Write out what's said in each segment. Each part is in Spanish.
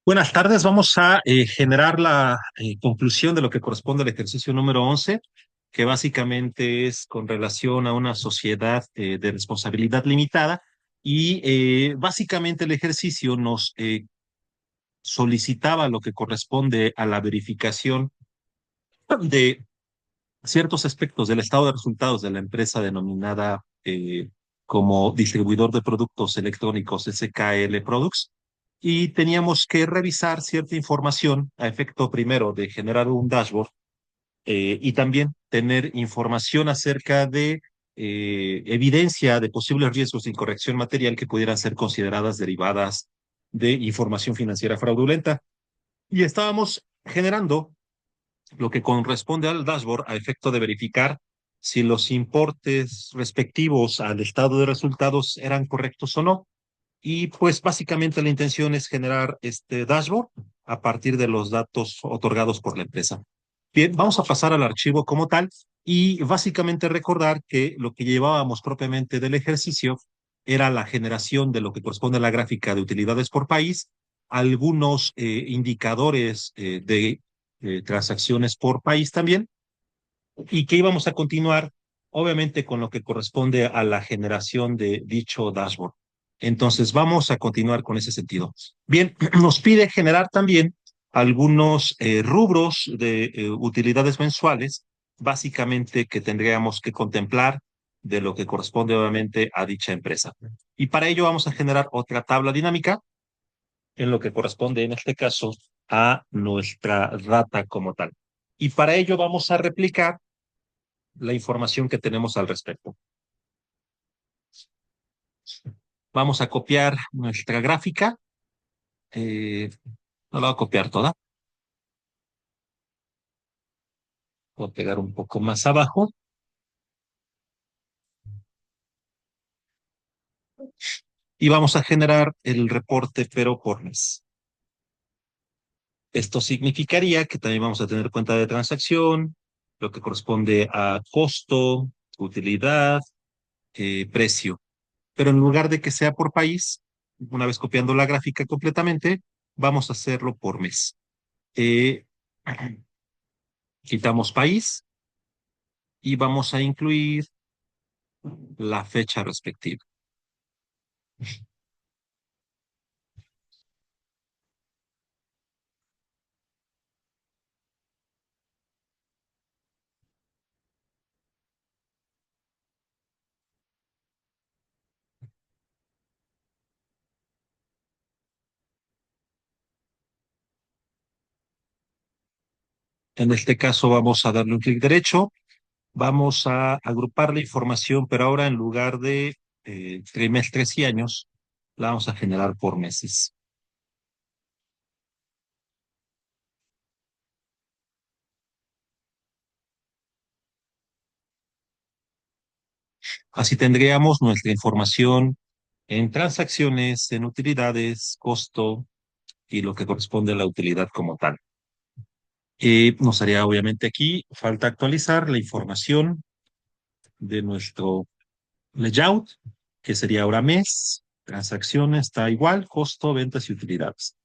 Buenas tardes, vamos a generar la conclusión de lo que corresponde al ejercicio número 11, que básicamente es con relación a una sociedad de responsabilidad limitada y básicamente el ejercicio nos solicitaba lo que corresponde a la verificación de ciertos aspectos del estado de resultados de la empresa denominada como distribuidor de productos electrónicos SKL Products, y teníamos que revisar cierta información a efecto primero de generar un dashboard y también tener información acerca de evidencia de posibles riesgos de incorrección material que pudieran ser consideradas derivadas de información financiera fraudulenta. Y estábamos generando lo que corresponde al dashboard a efecto de verificar si los importes respectivos al estado de resultados eran correctos o no. Y pues básicamente la intención es generar este dashboard a partir de los datos otorgados por la empresa. Bien, vamos a pasar al archivo como tal y básicamente recordar que lo que llevábamos propiamente del ejercicio era la generación de lo que corresponde a la gráfica de utilidades por país, algunos indicadores de transacciones por país también, y que íbamos a continuar, obviamente, con lo que corresponde a la generación de dicho dashboard. Entonces, vamos a continuar con ese sentido. Bien, nos pide generar también algunos rubros de utilidades mensuales, básicamente que tendríamos que contemplar de lo que corresponde, obviamente, a dicha empresa. Y para ello vamos a generar otra tabla dinámica en lo que corresponde, en este caso, a nuestra data como tal. Y para ello vamos a replicar la información que tenemos al respecto. Vamos a copiar nuestra gráfica. No la voy a copiar toda. Voy a pegar un poco más abajo. Y vamos a generar el reporte, pero por mes. Esto significaría que también vamos a tener cuenta de transacción, lo que corresponde a costo, utilidad, precio. Pero en lugar de que sea por país, una vez copiando la gráfica completamente, vamos a hacerlo por mes. Eh, Quitamos país y vamos a incluir la fecha respectiva. En este caso vamos a darle un clic derecho, vamos a agrupar la información, pero ahora en lugar de trimestres y años, la vamos a generar por meses. Así tendríamos nuestra información en transacciones, en utilidades, costo y lo que corresponde a la utilidad como tal. Nos haría obviamente aquí falta actualizar la información de nuestro layout, que sería ahora mes, transacciones, está igual, costo, ventas y utilidades.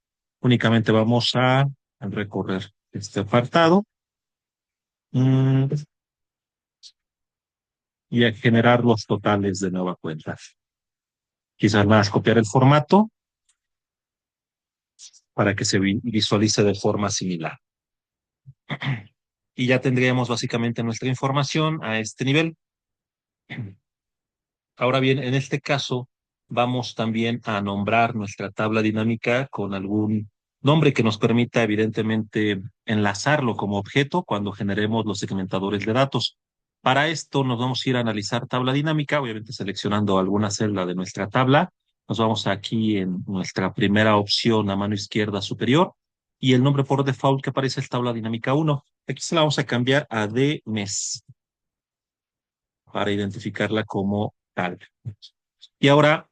Únicamente vamos a recorrer este apartado mm, y a generar los totales de nueva cuenta. Quizás más copiar el formato para que se visualice de forma similar. Y ya tendríamos básicamente nuestra información a este nivel. Ahora bien, en este caso, vamos también a nombrar nuestra tabla dinámica con algún nombre que nos permita, evidentemente, enlazarlo como objeto cuando generemos los segmentadores de datos. Para esto, nos vamos a ir a analizar tabla dinámica, obviamente seleccionando alguna celda de nuestra tabla. Nos vamos aquí en nuestra primera opción a mano izquierda superior y el nombre por default que aparece es tabla dinámica 1. Aquí se la vamos a cambiar a de mes para identificarla como tal. Y ahora,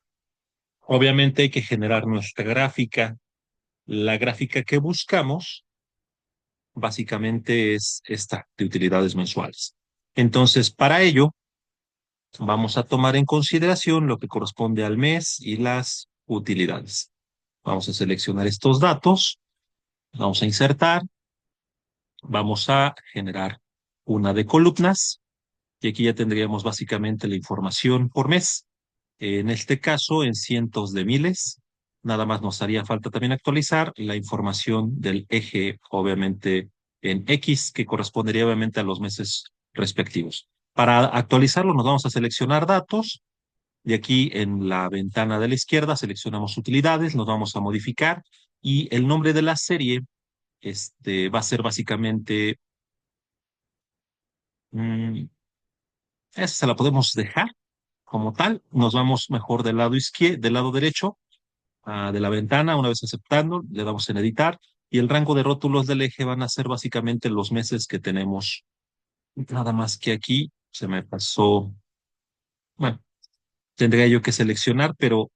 obviamente, hay que generar nuestra gráfica. La gráfica que buscamos, básicamente, es esta de utilidades mensuales. Entonces, para ello, vamos a tomar en consideración lo que corresponde al mes y las utilidades. Vamos a seleccionar estos datos, vamos a insertar, vamos a generar una de columnas y aquí ya tendríamos básicamente la información por mes. En este caso, en cientos de miles. Nada más nos haría falta también actualizar la información del eje, obviamente en X, que correspondería obviamente a los meses respectivos. Para actualizarlo, nos vamos a seleccionar datos. De aquí en la ventana de la izquierda seleccionamos utilidades, nos vamos a modificar y el nombre de la serie va a ser básicamente, mm, esa se la podemos dejar como tal. Nos vamos mejor del lado izquierdo, del lado derecho de la ventana. Una vez aceptando, le damos en editar y el rango de rótulos del eje van a ser básicamente los meses que tenemos. Nada más que aquí se me pasó, bueno, tendría yo que seleccionar, pero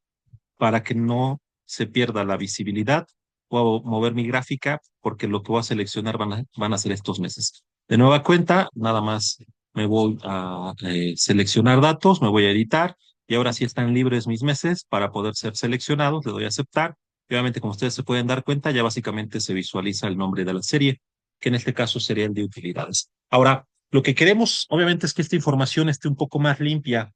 para que no se pierda la visibilidad, puedo mover mi gráfica porque lo que voy a seleccionar van a ser estos meses. De nueva cuenta, nada más me voy a seleccionar datos, me voy a editar y ahora sí están libres mis meses para poder ser seleccionados, le doy a aceptar. Y obviamente, como ustedes se pueden dar cuenta, ya básicamente se visualiza el nombre de la serie, que en este caso sería el de utilidades. Ahora, lo que queremos, obviamente, es que esta información esté un poco más limpia.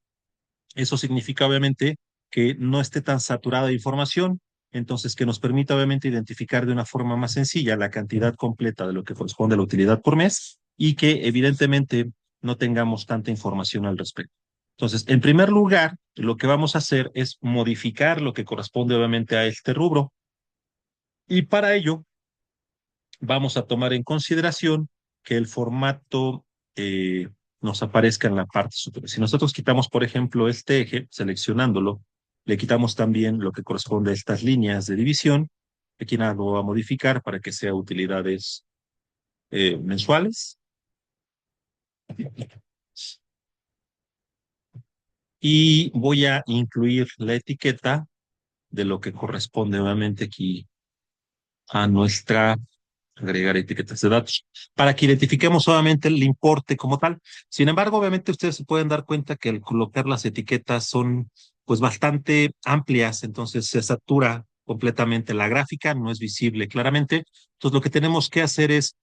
Eso significa, obviamente, que no esté tan saturada de información, entonces que nos permita, obviamente, identificar de una forma más sencilla la cantidad completa de lo que corresponde a la utilidad por mes y que, evidentemente, no tengamos tanta información al respecto. Entonces, en primer lugar, lo que vamos a hacer es modificar lo que corresponde, obviamente, a este rubro y para ello vamos a tomar en consideración que el formato eh, nos aparezca en la parte superior. Si nosotros quitamos, por ejemplo, este eje, seleccionándolo, le quitamos también lo que corresponde a estas líneas de división. Aquí nada lo voy a modificar para que sea utilidades mensuales. Y voy a incluir la etiqueta de lo que corresponde, obviamente, aquí a nuestra agregar etiquetas de datos, para que identifiquemos solamente el importe como tal. Sin embargo, obviamente ustedes se pueden dar cuenta que al colocar las etiquetas son pues bastante amplias, entonces se satura completamente la gráfica, no es visible claramente. Entonces lo que tenemos que hacer es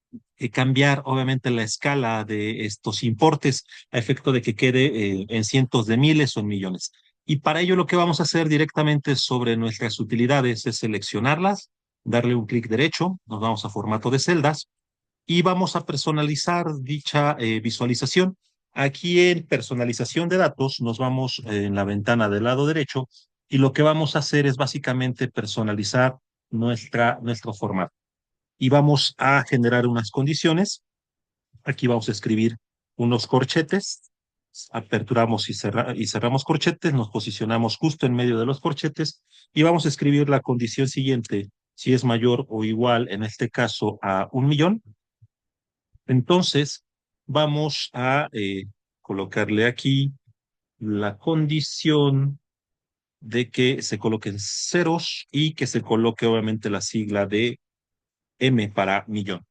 cambiar obviamente la escala de estos importes a efecto de que quede en cientos de miles o en millones. Y para ello lo que vamos a hacer directamente sobre nuestras utilidades es seleccionarlas, darle un clic derecho, nos vamos a formato de celdas y vamos a personalizar dicha visualización. Aquí en personalización de datos nos vamos en la ventana del lado derecho y lo que vamos a hacer es básicamente personalizar nuestro formato. Y vamos a generar unas condiciones. Aquí vamos a escribir unos corchetes, aperturamos y cerramos corchetes, nos posicionamos justo en medio de los corchetes y vamos a escribir la condición siguiente, si es mayor o igual, en este caso, a 1 millón. Entonces, vamos a colocarle aquí la condición de que se coloquen ceros y que se coloque obviamente la sigla de M para millón.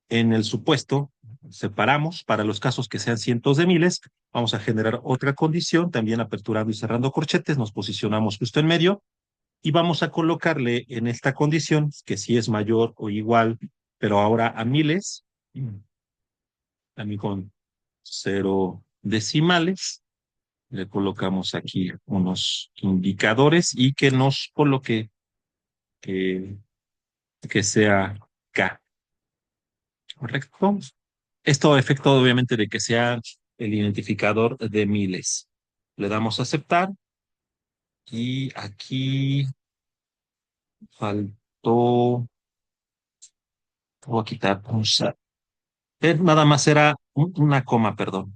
En el supuesto, separamos para los casos que sean cientos de miles, vamos a generar otra condición, también aperturando y cerrando corchetes, nos posicionamos justo en medio y vamos a colocarle en esta condición que si es mayor o igual, pero ahora a miles, también con cero decimales, le colocamos aquí unos indicadores y que nos coloque que, que sea K, ¿correcto? Esto a efecto obviamente de que sea el identificador de miles. Le damos a aceptar y aquí faltó, voy a quitar, nada más era una coma, perdón.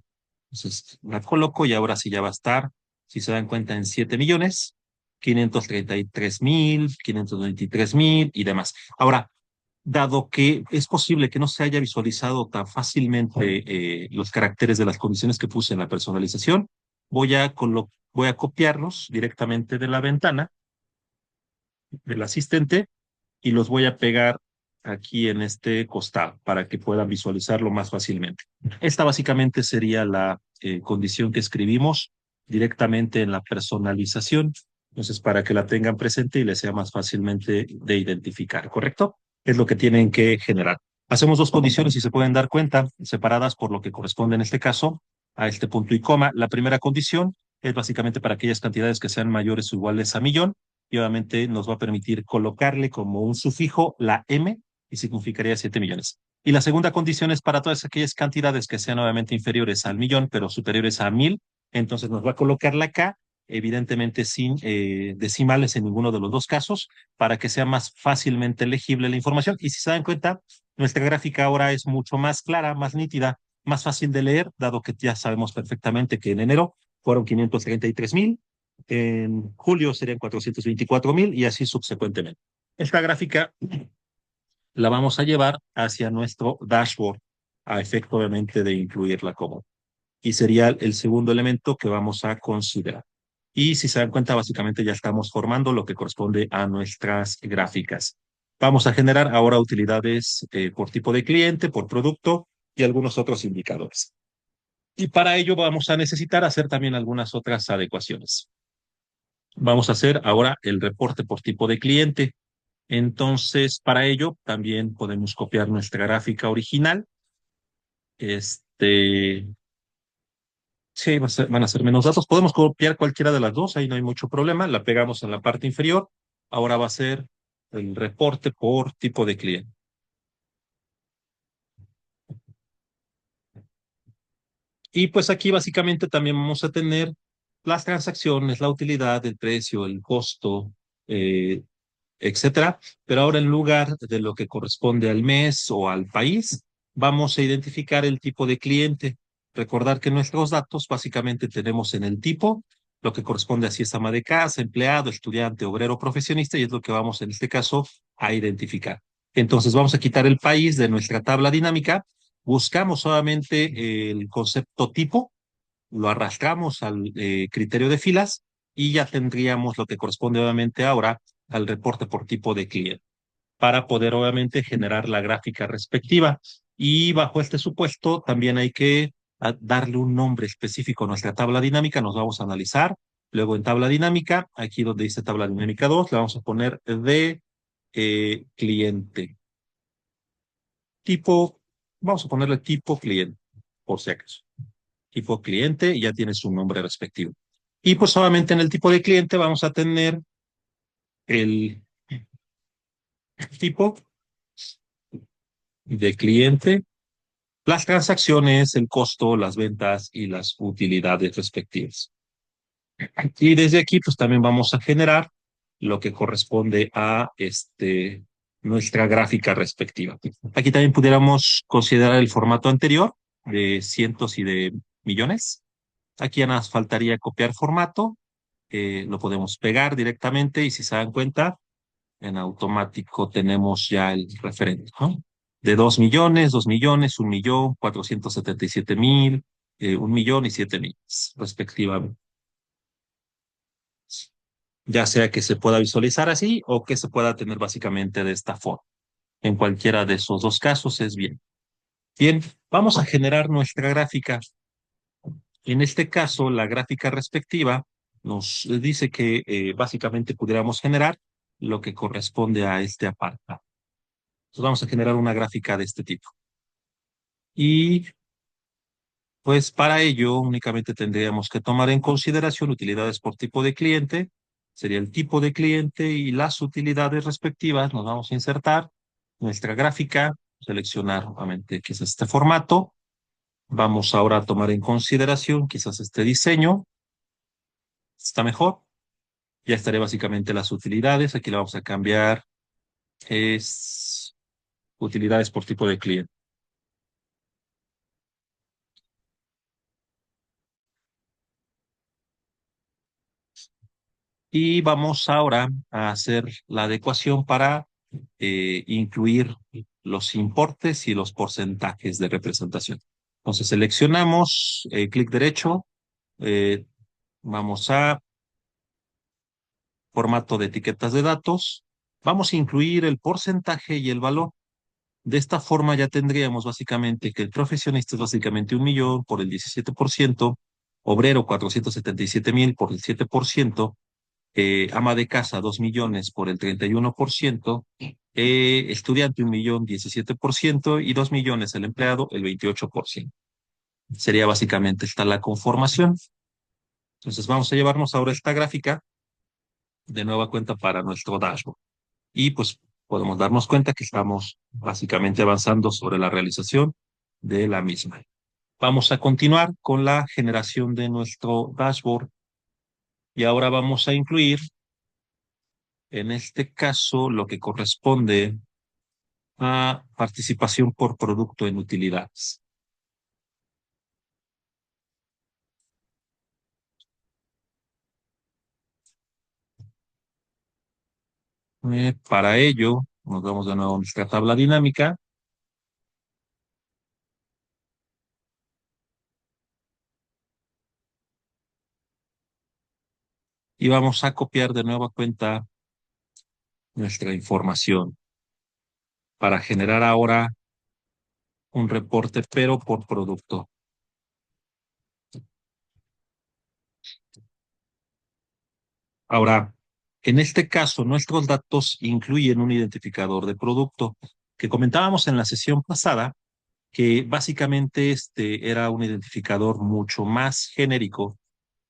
Entonces la coloco y ahora sí ya va a estar, si se dan cuenta, en 7.533.000, 523.000 y demás. Ahora, dado que es posible que no se haya visualizado tan fácilmente los caracteres de las condiciones que puse en la personalización, voy a copiarlos directamente de la ventana del asistente y los voy a pegar aquí en este costado para que puedan visualizarlo más fácilmente. Esta básicamente sería la condición que escribimos directamente en la personalización Entonces, para que la tengan presente y les sea más fácilmente de identificar, ¿correcto? Es lo que tienen que generar. Hacemos dos condiciones, y se pueden dar cuenta, separadas por lo que corresponde en este caso a este punto y coma. La primera condición es básicamente para aquellas cantidades que sean mayores o iguales a millón, y obviamente nos va a permitir colocarle como un sufijo la M, y significaría 7 millones. Y la segunda condición es para todas aquellas cantidades que sean obviamente inferiores al millón, pero superiores a 1000, entonces nos va a colocar la K, evidentemente sin decimales en ninguno de los dos casos, para que sea más fácilmente legible la información. Y si se dan cuenta, nuestra gráfica ahora es mucho más clara, más nítida, más fácil de leer, dado que ya sabemos perfectamente que en enero fueron 533,000, en julio serían 424,000 y así subsecuentemente. Esta gráfica la vamos a llevar hacia nuestro dashboard, a efecto obviamente de incluirla como. Y sería el segundo elemento que vamos a considerar. Y si se dan cuenta, básicamente ya estamos formando lo que corresponde a nuestras gráficas. Vamos a generar ahora utilidades por tipo de cliente, por producto y algunos otros indicadores. Y para ello vamos a necesitar hacer también algunas otras adecuaciones. Vamos a hacer ahora el reporte por tipo de cliente. Entonces, para ello también podemos copiar nuestra gráfica original. Este, sí, van a ser menos datos. Podemos copiar cualquiera de las dos, ahí no hay mucho problema. La pegamos en la parte inferior. Ahora va a ser el reporte por tipo de cliente. Y pues aquí básicamente también vamos a tener las transacciones, la utilidad, el precio, el costo, eh, etcétera. Pero ahora en lugar de lo que corresponde al mes o al país, vamos a identificar el tipo de cliente. Recordar que nuestros datos básicamente tenemos en el tipo lo que corresponde a si es ama de casa, empleado, estudiante, obrero, profesionista, y es lo que vamos en este caso a identificar. Entonces vamos a quitar el país de nuestra tabla dinámica, buscamos solamente el concepto tipo, lo arrastramos al criterio de filas y ya tendríamos lo que corresponde obviamente ahora al reporte por tipo de cliente, para poder obviamente generar la gráfica respectiva. Y bajo este supuesto también hay que darle un nombre específico a nuestra tabla dinámica. Nos vamos a analizar. Luego en tabla dinámica, aquí donde dice tabla dinámica 2, le vamos a poner de cliente. Tipo, vamos a ponerle tipo cliente, por si acaso. Tipo cliente y ya tiene su nombre respectivo. Y pues solamente en el tipo de cliente vamos a tener el tipo de cliente, las transacciones, el costo, las ventas y las utilidades respectivas. Y desde aquí, pues también vamos a generar lo que corresponde a nuestra gráfica respectiva. Aquí también pudiéramos considerar el formato anterior de cientos y de millones. Aquí ya nos faltaría copiar formato, lo podemos pegar directamente y si se dan cuenta, en automático tenemos ya el referente, ¿no? De 2 millones, 2 millones, 1 millón, 477,000, 1 millón y 7 millones, respectivamente. Ya sea que se pueda visualizar así o que se pueda tener básicamente de esta forma. En cualquiera de esos dos casos es bien. Bien, vamos a generar nuestra gráfica. En este caso, la gráfica respectiva nos dice que básicamente pudiéramos generar lo que corresponde a este apartado. Entonces vamos a generar una gráfica de este tipo. Y pues para ello únicamente tendríamos que tomar en consideración utilidades por tipo de cliente. Sería el tipo de cliente y las utilidades respectivas. Nos vamos a insertar nuestra gráfica, seleccionar nuevamente quizás este formato. Vamos ahora a tomar en consideración quizás este diseño. Está mejor. Ya estaré básicamente las utilidades. Aquí le vamos a cambiar. Es utilidades por tipo de cliente. Y vamos ahora a hacer la adecuación para incluir los importes y los porcentajes de representación. Entonces seleccionamos, clic derecho, eh, vamos a formato de etiquetas de datos, vamos a incluir el porcentaje y el valor. De esta forma ya tendríamos básicamente que el profesionista es básicamente 1 millón por el 17%, obrero 477,000 por el 7%, ama de casa 2 millones por el 31%, estudiante 1 millón 17% y 2 millones el empleado el 28%. Sería básicamente esta la conformación. Entonces vamos a llevarnos ahora esta gráfica de nueva cuenta para nuestro dashboard. Y pues podemos darnos cuenta que estamos básicamente avanzando sobre la realización de la misma. Vamos a continuar con la generación de nuestro dashboard y ahora vamos a incluir, en este caso, lo que corresponde a participación por producto en utilidades. Para ello, nos vamos de nuevo a nuestra tabla dinámica y vamos a copiar de nueva cuenta nuestra información para generar ahora un reporte, pero por producto. Ahora, en este caso, nuestros datos incluyen un identificador de producto que comentábamos en la sesión pasada, que básicamente este era un identificador mucho más genérico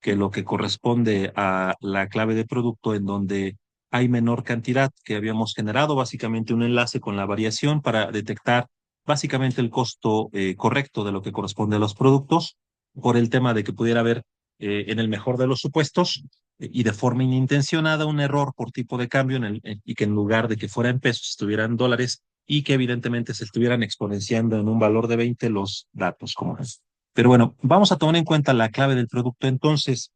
que lo que corresponde a la clave de producto, en donde hay menor cantidad, que habíamos generado básicamente un enlace con la variación para detectar básicamente el costo correcto de lo que corresponde a los productos, por el tema de que pudiera haber, en el mejor de los supuestos, y de forma inintencionada, un error por tipo de cambio y que en lugar de que fuera en pesos estuviera en dólares y que evidentemente se estuvieran exponenciando en un valor de 20 los datos como es. Pero bueno, vamos a tomar en cuenta la clave del producto. Entonces,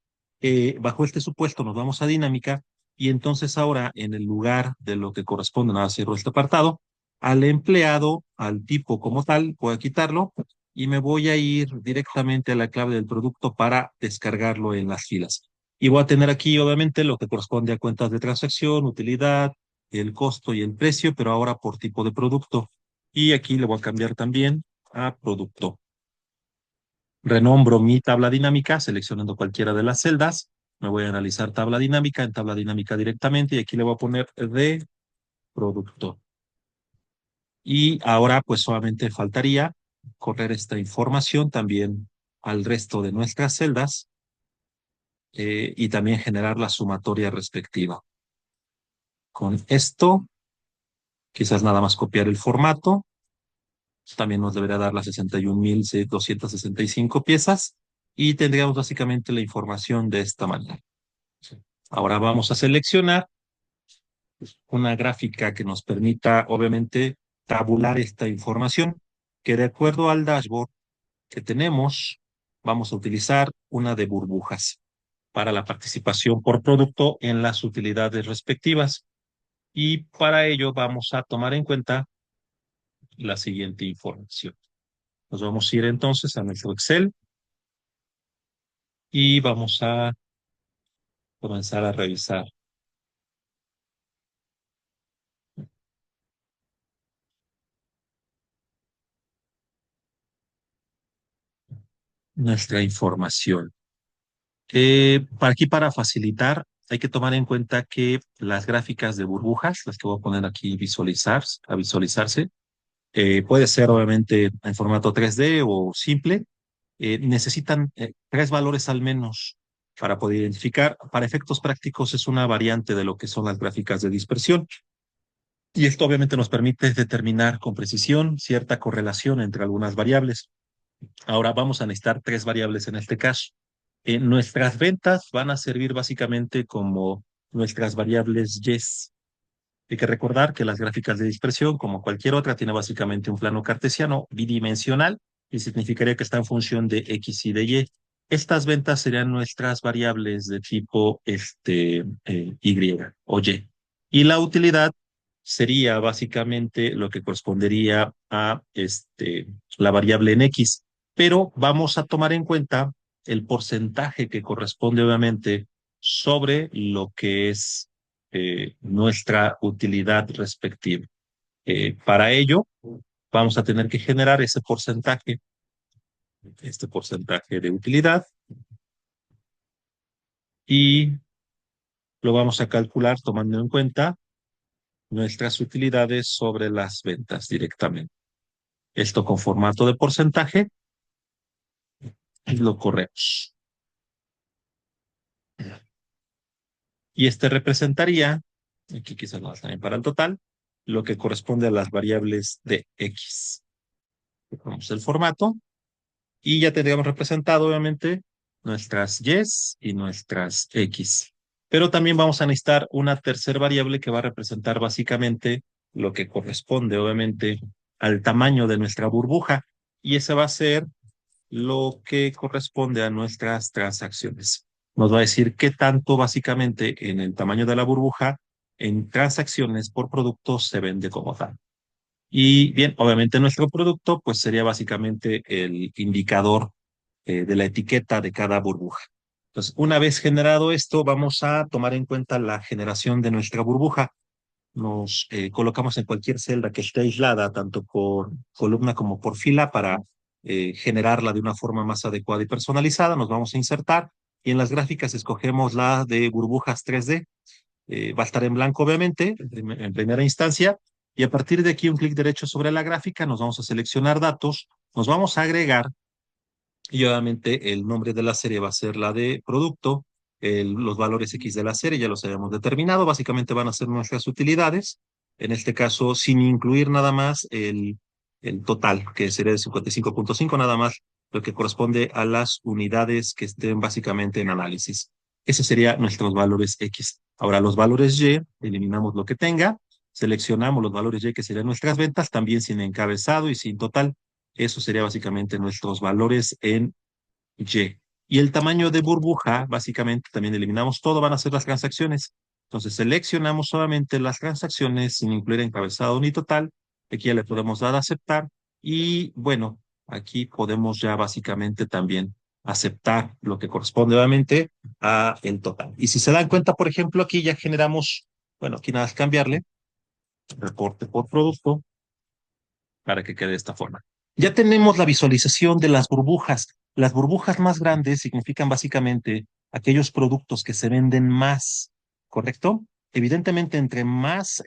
bajo este supuesto nos vamos a dinámica y entonces ahora en el lugar de lo que corresponde, nada, cierro este apartado, al empleado, al tipo como tal, voy a quitarlo y me voy a ir directamente a la clave del producto para descargarlo en las filas. Y voy a tener aquí obviamente lo que corresponde a cuentas de transacción, utilidad, el costo y el precio, pero ahora por tipo de producto. Y aquí le voy a cambiar también a producto. Renombro mi tabla dinámica seleccionando cualquiera de las celdas. Me voy a analizar tabla dinámica en tabla dinámica directamente y aquí le voy a poner de producto. Y ahora pues solamente faltaría correr esta información también al resto de nuestras celdas y también generar la sumatoria respectiva. Con esto, quizás nada más copiar el formato. También nos deberá dar las 61.265 piezas y tendríamos básicamente la información de esta manera. Ahora vamos a seleccionar una gráfica que nos permita, obviamente, tabular esta información, que de acuerdo al dashboard que tenemos, vamos a utilizar una de burbujas para la participación por producto en las utilidades respectivas. Y para ello vamos a tomar en cuenta la siguiente información. Nos vamos a ir entonces a nuestro Excel y vamos a comenzar a revisar nuestra información. Para aquí, para facilitar, hay que tomar en cuenta que las gráficas de burbujas, las que voy a poner aquí a visualizarse, puede ser obviamente en formato 3D o simple, necesitan tres valores al menos para poder identificar. Para efectos prácticos es una variante de lo que son las gráficas de dispersión. Y esto obviamente nos permite determinar con precisión cierta correlación entre algunas variables. Ahora vamos a necesitar tres variables en este caso. Nuestras ventas van a servir básicamente como nuestras variables yes. Hay que recordar que las gráficas de dispersión, como cualquier otra, tiene básicamente un plano cartesiano bidimensional y significaría que está en función de X y de Y. Estas ventas serían nuestras variables de tipo Y o Y. Y la utilidad sería básicamente lo que correspondería a la variable en X. Pero vamos a tomar en cuenta el porcentaje que corresponde obviamente sobre lo que es nuestra utilidad respectiva. Para ello, vamos a tener que generar ese porcentaje, este porcentaje de utilidad, y lo vamos a calcular tomando en cuenta nuestras utilidades sobre las ventas directamente. Esto con formato de porcentaje y lo corremos. Y este representaría, aquí quizás lo también para el total, lo que corresponde a las variables de X. Vamos el formato y ya tendríamos representado, obviamente, nuestras Y's y nuestras X. Pero también vamos a necesitar una tercera variable que va a representar básicamente lo que corresponde, obviamente, al tamaño de nuestra burbuja. Y ese va a ser lo que corresponde a nuestras transacciones. Nos va a decir qué tanto básicamente en el tamaño de la burbuja en transacciones por producto se vende como tal. Y bien, obviamente nuestro producto pues sería básicamente el indicador de la etiqueta de cada burbuja. Entonces, una vez generado esto, vamos a tomar en cuenta la generación de nuestra burbuja. Nos colocamos en cualquier celda que esté aislada, tanto por columna como por fila, para generarla de una forma más adecuada y personalizada. Nos vamos a insertar y en las gráficas escogemos la de burbujas 3D. Va a estar en blanco, obviamente, en primera instancia. Y a partir de aquí, un clic derecho sobre la gráfica, nos vamos a seleccionar datos, nos vamos a agregar y obviamente el nombre de la serie va a ser la de producto, los valores X de la serie ya los habíamos determinado, básicamente van a ser nuestras utilidades, en este caso sin incluir nada más el total, que sería de 55.5 nada más, lo que corresponde a las unidades que estén básicamente en análisis. Ese sería nuestros valores X. Ahora los valores Y, eliminamos lo que tenga, seleccionamos los valores Y que serían nuestras ventas, también sin encabezado y sin total. Eso sería básicamente nuestros valores en Y. Y el tamaño de burbuja, básicamente también eliminamos todo, van a ser las transacciones. Entonces seleccionamos solamente las transacciones sin incluir encabezado ni total. Aquí ya le podemos dar a aceptar. Y bueno, aquí podemos ya básicamente también aceptar lo que corresponde obviamente a el total. Y si se dan cuenta, por ejemplo, aquí ya generamos, bueno, aquí nada más cambiarle, reporte por producto para que quede de esta forma. Ya tenemos la visualización de las burbujas. Las burbujas más grandes significan básicamente aquellos productos que se venden más, ¿correcto? Evidentemente, entre más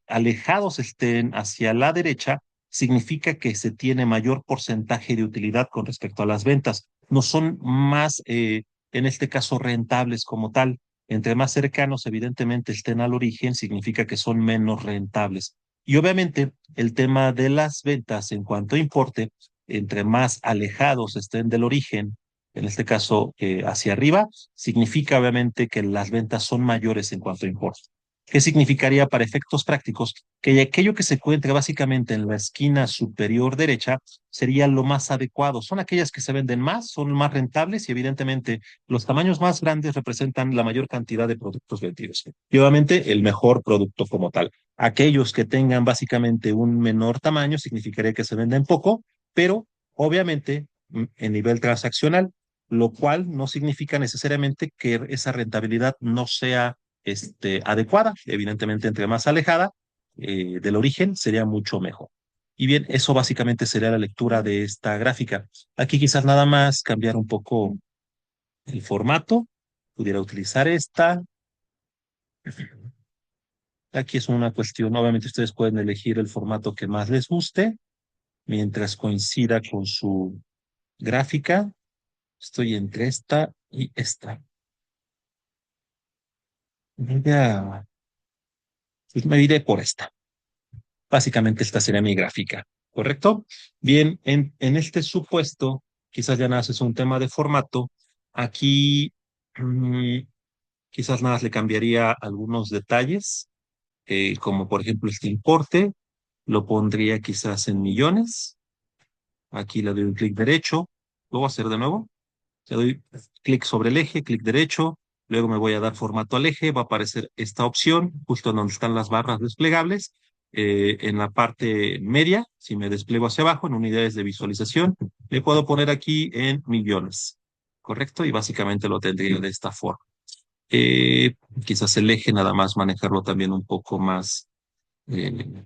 alejados estén hacia la derecha, significa que se tiene mayor porcentaje de utilidad con respecto a las ventas. No son más, en este caso, rentables como tal. Entre más cercanos, evidentemente, estén al origen, significa que son menos rentables. Y obviamente el tema de las ventas en cuanto a importe, entre más alejados estén del origen, en este caso hacia arriba, significa obviamente que las ventas son mayores en cuanto a importe. ¿Qué significaría para efectos prácticos? Que aquello que se encuentra básicamente en la esquina superior derecha sería lo más adecuado. Son aquellas que se venden más, son más rentables y evidentemente los tamaños más grandes representan la mayor cantidad de productos vendidos. Y obviamente el mejor producto como tal. Aquellos que tengan básicamente un menor tamaño significaría que se venden poco, pero obviamente en nivel transaccional, lo cual no significa necesariamente que esa rentabilidad no sea adecuada. Evidentemente, entre más alejada del origen, sería mucho mejor. Y bien, eso básicamente sería la lectura de esta gráfica. Aquí quizás nada más cambiar un poco el formato. Pudiera utilizar esta. Aquí es una cuestión, obviamente ustedes pueden elegir el formato que más les guste, mientras coincida con su gráfica. Estoy entre esta y esta. Ya, pues me iré por esta. Básicamente esta sería mi gráfica, ¿correcto? Bien, en este supuesto, quizás ya nada más es un tema de formato. Aquí mm, quizás nada más le cambiaría algunos detalles, como por ejemplo este importe, lo pondría quizás en millones. Aquí le doy un clic derecho. Lo voy a hacer de nuevo. Le doy clic sobre el eje, clic derecho. Luego me voy a dar formato al eje. Va a aparecer esta opción justo donde están las barras desplegables. En la parte media, si me despliego hacia abajo en unidades de visualización, le puedo poner aquí en millones. ¿Correcto? Y básicamente lo tendría de esta forma. Eh, Quizás el eje nada más manejarlo también un poco más eh,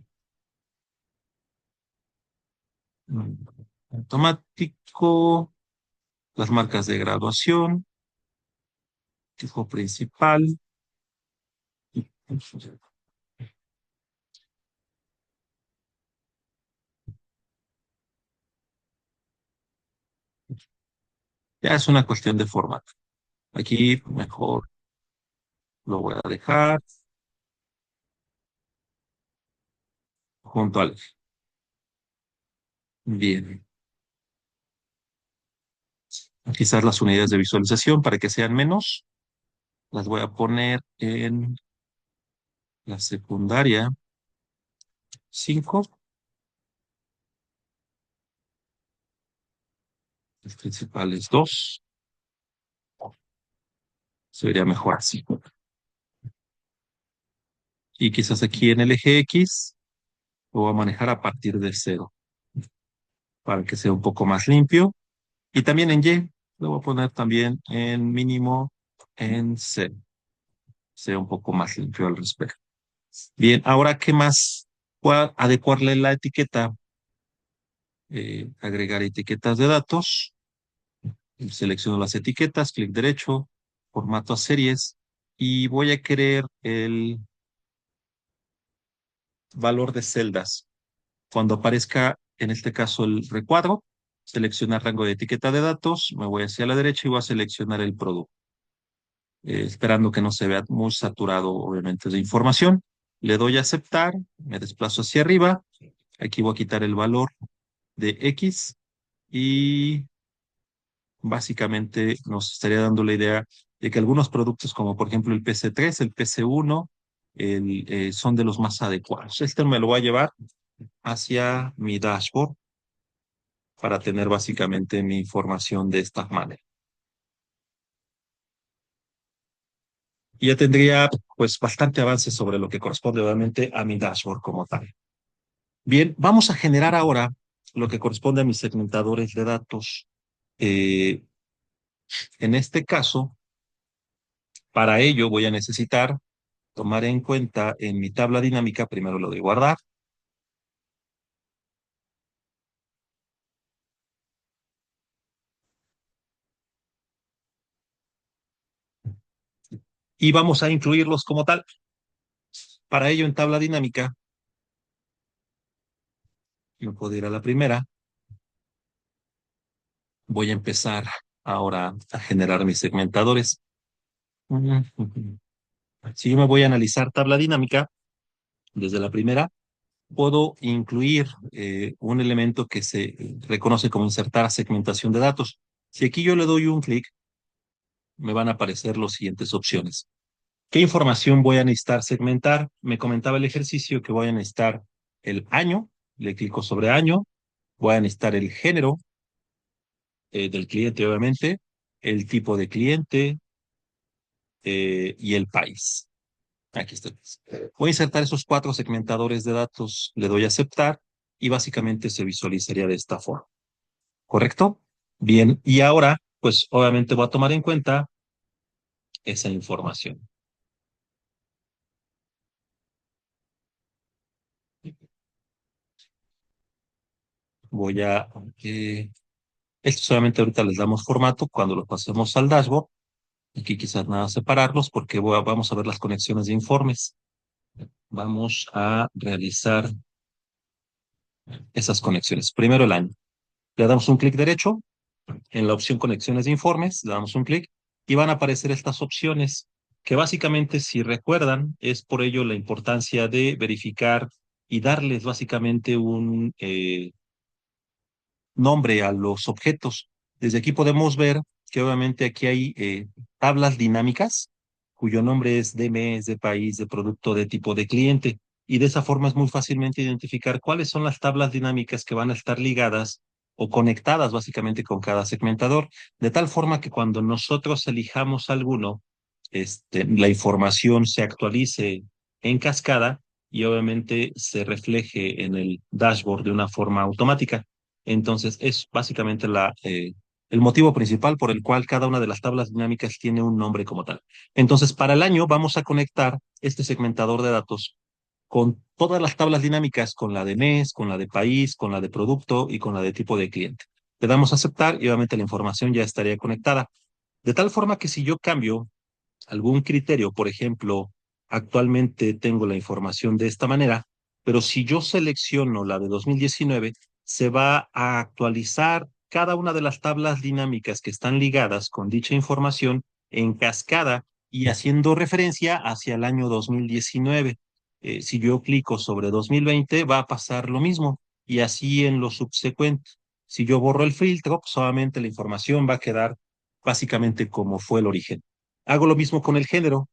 automático. Las marcas de graduación, tipo principal. Ya es una cuestión de formato. Aquí mejor lo voy a dejar junto al eje. Bien. Quizás las unidades de visualización para que sean menos, las voy a poner en la secundaria 5, las principales 2. Se vería mejor así. Y quizás aquí en el eje X lo voy a manejar a partir de 0 para que sea un poco más limpio. Y también en Y lo voy a poner también en mínimo en 0. Sea un poco más limpio al respecto. Bien, ahora, ¿qué más? Voy a adecuarle la etiqueta, agregar etiquetas de datos. Selecciono las etiquetas, clic derecho, formato a series y voy a querer el valor de celdas. Cuando aparezca, en este caso, el recuadro, seleccionar rango de etiqueta de datos, me voy hacia la derecha y voy a seleccionar el producto, esperando que no se vea muy saturado, obviamente, de información. Le doy a aceptar, me desplazo hacia arriba, aquí voy a quitar el valor de X y básicamente nos estaría dando la idea de que algunos productos, como por ejemplo el PC3, el PC1, son de los más adecuados. Este me lo voy a llevar hacia mi dashboard para tener básicamente mi información de esta manera. Y ya tendría pues bastante avance sobre lo que corresponde obviamente a mi dashboard como tal. Bien, vamos a generar ahora lo que corresponde a mis segmentadores de datos. Eh, en este caso, para ello voy a necesitar tomar en cuenta en mi tabla dinámica, primero lo de guardar, y vamos a incluirlos como tal. Para ello, en tabla dinámica, yo puedo ir a la primera, voy a empezar ahora a generar mis segmentadores. Si yo me voy a analizar tabla dinámica, desde la primera, puedo incluir un elemento que se reconoce como insertar segmentación de datos. Si aquí yo le doy un clic, me van a aparecer las siguientes opciones. ¿Qué información voy a necesitar segmentar? Me comentaba el ejercicio que voy a necesitar el año, le clico sobre año, voy a necesitar el género del cliente, obviamente, el tipo de cliente y el país. Aquí está. Voy a insertar esos 4 segmentadores de datos, le doy a aceptar y básicamente se visualizaría de esta forma. ¿Correcto? Bien, y ahora, pues obviamente voy a tomar en cuenta esa información. Voy a... esto solamente ahorita les damos formato cuando lo pasemos al dashboard. Aquí quizás nada separarlos porque vamos a ver las conexiones de informes. Vamos a realizar esas conexiones. Primero el año. Le damos un clic derecho en la opción conexiones de informes, le damos un clic y van a aparecer estas opciones que básicamente, si recuerdan, es por ello la importancia de verificar y darles básicamente un nombre a los objetos. Desde aquí podemos ver que obviamente aquí hay tablas dinámicas cuyo nombre es de mes, de país, de producto, de tipo de cliente. Y de esa forma es muy fácilmente identificar cuáles son las tablas dinámicas que van a estar ligadas o conectadas básicamente con cada segmentador, de tal forma que cuando nosotros elijamos alguno, la información se actualice en cascada y obviamente se refleje en el dashboard de una forma automática. Entonces, es básicamente el motivo principal por el cual cada una de las tablas dinámicas tiene un nombre como tal. Entonces, para el año vamos a conectar este segmentador de datos con todas las tablas dinámicas, con la de mes, con la de país, con la de producto y con la de tipo de cliente. Le damos a aceptar y obviamente la información ya estaría conectada. De tal forma que si yo cambio algún criterio, por ejemplo, actualmente tengo la información de esta manera, pero si yo selecciono la de 2019, se va a actualizar cada una de las tablas dinámicas que están ligadas con dicha información en cascada y haciendo referencia hacia el año 2019. Si yo clico sobre 2020, va a pasar lo mismo y así en lo subsecuente. Si yo borro el filtro, pues solamente la información va a quedar básicamente como fue el origen. Hago lo mismo con el género.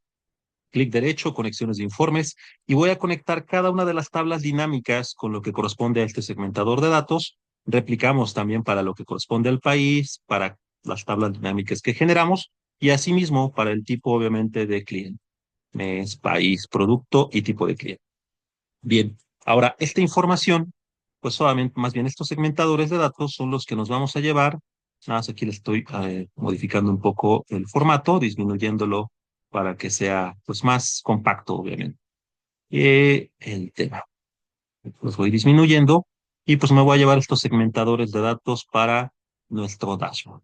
Clic derecho, conexiones de informes, y voy a conectar cada una de las tablas dinámicas con lo que corresponde a este segmentador de datos. Replicamos también para lo que corresponde al país, para las tablas dinámicas que generamos, y asimismo para el tipo, obviamente, de cliente. Mes, país, producto y tipo de cliente. Bien, ahora esta información, pues solamente, más bien estos segmentadores de datos son los que nos vamos a llevar. Nada más aquí le estoy modificando un poco el formato, disminuyéndolo para que sea pues más compacto, obviamente. El tema. Los voy disminuyendo y pues me voy a llevar estos segmentadores de datos para nuestro dashboard.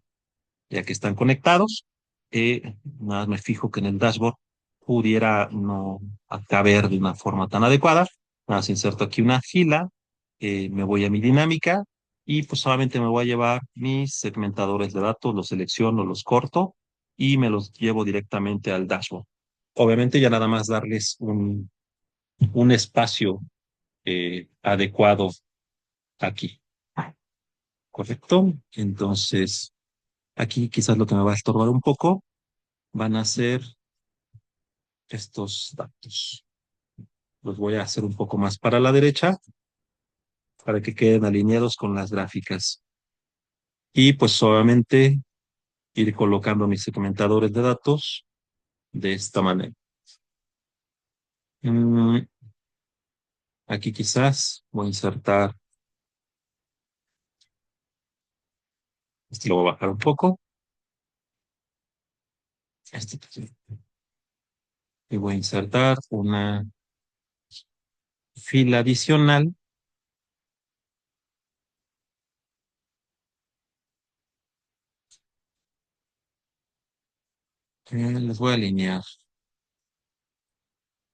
Ya que están conectados, nada más me fijo que en el dashboard pudiera no caber de una forma tan adecuada. Nada más inserto aquí una fila, me voy a mi dinámica y pues solamente me voy a llevar mis segmentadores de datos, los selecciono, los corto y me los llevo directamente al dashboard. Obviamente ya nada más darles un espacio adecuado aquí, ¿correcto? Entonces, aquí quizás lo que me va a estorbar un poco van a ser estos datos. Los voy a hacer un poco más para la derecha para que queden alineados con las gráficas. Y pues obviamente ir colocando mis segmentadores de datos de esta manera. Mm, Aquí quizás voy a insertar, este lo voy a bajar un poco, este y voy a insertar una fila adicional. Les voy a alinear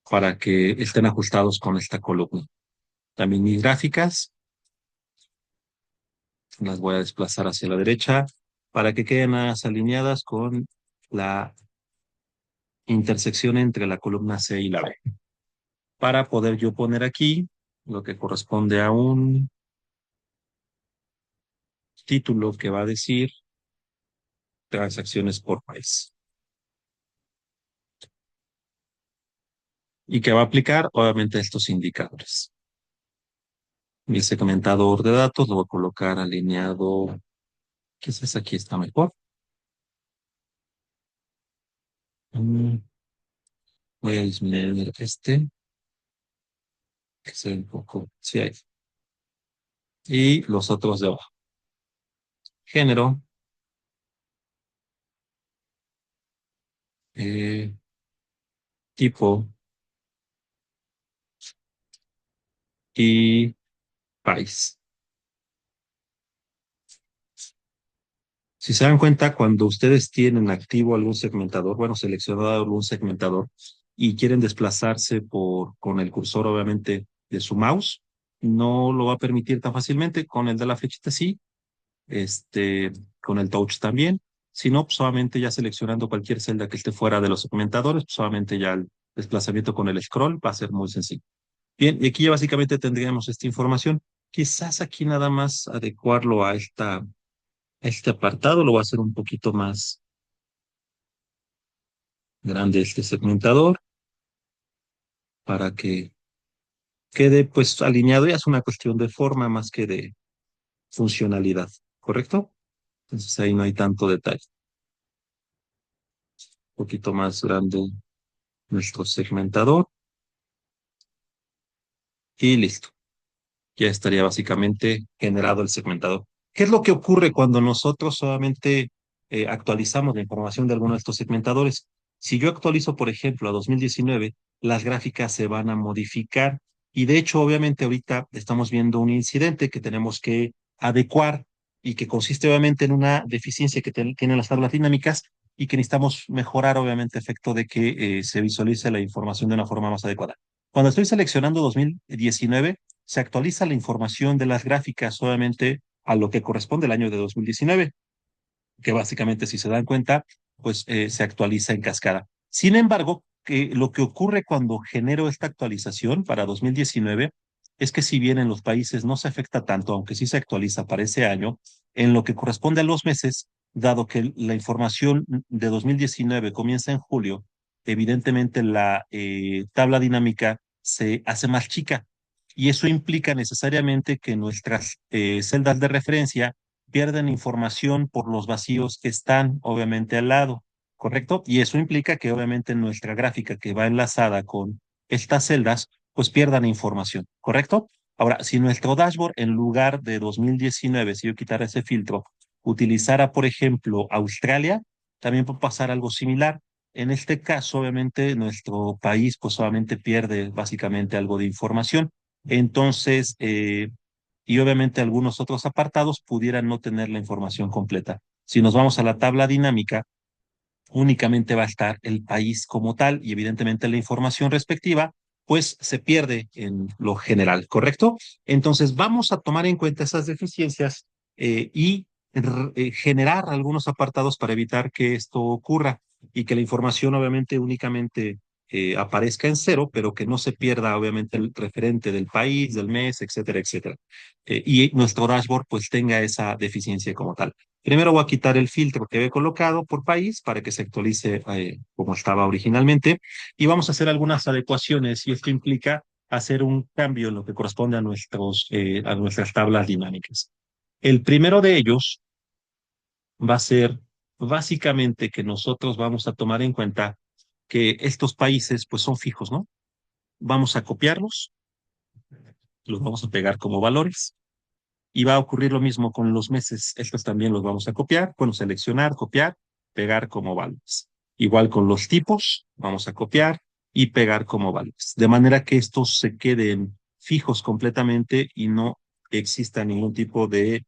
para que estén ajustados con esta columna. También mis gráficas las voy a desplazar hacia la derecha para que queden más alineadas con la intersección entre la columna C y la B. Para poder yo poner aquí lo que corresponde a un título que va a decir transacciones por país. Y que va a aplicar, obviamente, estos indicadores. Mi segmentador de datos lo voy a colocar alineado. Quizás aquí está mejor. Mm, Voy a disminuir este, que sea un poco. Sí, hay. Y los otros de abajo. Género, eh, tipo y país. Si se dan cuenta, cuando ustedes tienen activo algún segmentador, bueno, seleccionado algún segmentador y quieren desplazarse con el cursor, obviamente, de su mouse, no lo va a permitir tan fácilmente. Con el de la flechita sí, este, con el touch también. Si no, pues solamente ya seleccionando cualquier celda que esté fuera de los segmentadores, pues solamente ya el desplazamiento con el scroll va a ser muy sencillo. Bien, y aquí ya básicamente tendríamos esta información. Quizás aquí nada más adecuarlo a este apartado, lo voy a hacer un poquito más grande este segmentador para que quede pues alineado. Ya es una cuestión de forma más que de funcionalidad, ¿correcto? Entonces ahí no hay tanto detalle. Un poquito más grande nuestro segmentador y listo. Ya estaría básicamente generado el segmentador. ¿Qué es lo que ocurre cuando nosotros solamente actualizamos la información de alguno de estos segmentadores? Si yo actualizo, por ejemplo, a 2019, las gráficas se van a modificar y de hecho, obviamente, ahorita estamos viendo un incidente que tenemos que adecuar y que consiste obviamente en una deficiencia que tienen las tablas dinámicas y que necesitamos mejorar, obviamente, efecto de que se visualice la información de una forma más adecuada. Cuando estoy seleccionando 2019, se actualiza la información de las gráficas, obviamente, a lo que corresponde el año de 2019, que básicamente, si se dan cuenta, pues se actualiza en cascada. Sin embargo, lo que ocurre cuando genero esta actualización para 2019 es que si bien en los países no se afecta tanto, aunque sí se actualiza para ese año, en lo que corresponde a los meses, dado que la información de 2019 comienza en julio, evidentemente la tabla dinámica se hace más chica y eso implica necesariamente que nuestras celdas de referencia pierden información por los vacíos que están obviamente al lado, ¿correcto? Y eso implica que obviamente nuestra gráfica que va enlazada con estas celdas, pues pierdan información, ¿correcto? Ahora, si nuestro dashboard en lugar de 2019, si yo quitara ese filtro, utilizara, por ejemplo, Australia, también puede pasar algo similar. En este caso, obviamente, nuestro país pues solamente pierde básicamente algo de información. Entonces, y obviamente algunos otros apartados pudieran no tener la información completa. Si nos vamos a la tabla dinámica, únicamente va a estar el país como tal y evidentemente la información respectiva, pues se pierde en lo general, ¿correcto? Entonces vamos a tomar en cuenta esas deficiencias y generar algunos apartados para evitar que esto ocurra y que la información obviamente únicamente aparezca en cero, pero que no se pierda obviamente el referente del país, del mes, etcétera, etcétera. Y nuestro dashboard pues tenga esa deficiencia como tal. Primero voy a quitar el filtro que había colocado por país para que se actualice como estaba originalmente y vamos a hacer algunas adecuaciones y esto implica hacer un cambio en lo que corresponde a a nuestras tablas dinámicas. El primero de ellos va a ser básicamente que nosotros vamos a tomar en cuenta que estos países pues son fijos, ¿no? Vamos a copiarlos, los vamos a pegar como valores. Y va a ocurrir lo mismo con los meses. Estos también los vamos a copiar. Bueno, seleccionar, copiar, pegar como valores. Igual con los tipos, vamos a copiar y pegar como valores. De manera que estos se queden fijos completamente y no exista ningún tipo de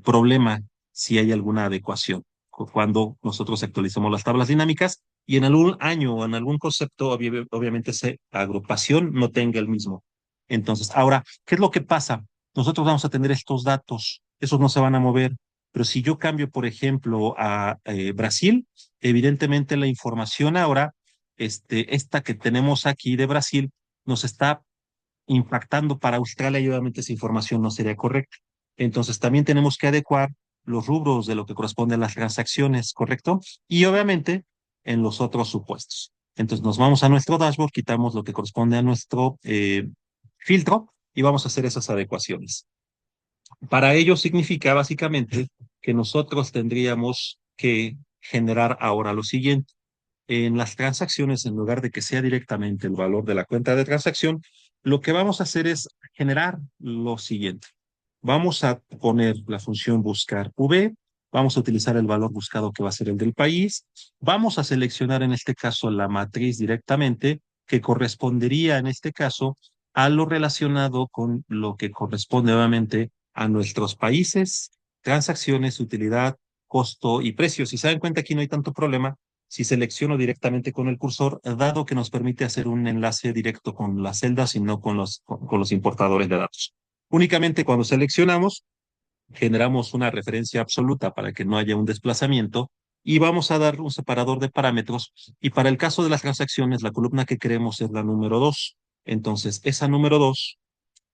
problema si hay alguna adecuación cuando nosotros actualicemos las tablas dinámicas y en algún año o en algún concepto, obviamente, esa agrupación no tenga el mismo. Entonces, ahora, ¿qué es lo que pasa? Nosotros vamos a tener estos datos, esos no se van a mover, pero si yo cambio, por ejemplo, a Brasil, evidentemente la información ahora, esta que tenemos aquí de Brasil, nos está impactando para Australia y obviamente esa información no sería correcta. Entonces también tenemos que adecuar los rubros de lo que corresponde a las transacciones, ¿correcto? Y obviamente en los otros supuestos. Entonces nos vamos a nuestro dashboard, quitamos lo que corresponde a nuestro filtro y vamos a hacer esas adecuaciones. Para ello significa básicamente que nosotros tendríamos que generar ahora lo siguiente. En las transacciones, en lugar de que sea directamente el valor de la cuenta de transacción, lo que vamos a hacer es generar lo siguiente. Vamos a poner la función buscar V, vamos a utilizar el valor buscado que va a ser el del país, vamos a seleccionar en este caso la matriz directamente que correspondería en este caso a lo relacionado con lo que corresponde obviamente a nuestros países, transacciones, utilidad, costo y precio. Si se dan cuenta, aquí no hay tanto problema si selecciono directamente con el cursor, dado que nos permite hacer un enlace directo con las celdas y no con con los importadores de datos. Únicamente cuando seleccionamos, generamos una referencia absoluta para que no haya un desplazamiento y vamos a dar un separador de parámetros. Y para el caso de las transacciones, la columna que queremos es la número 2. Entonces, esa número 2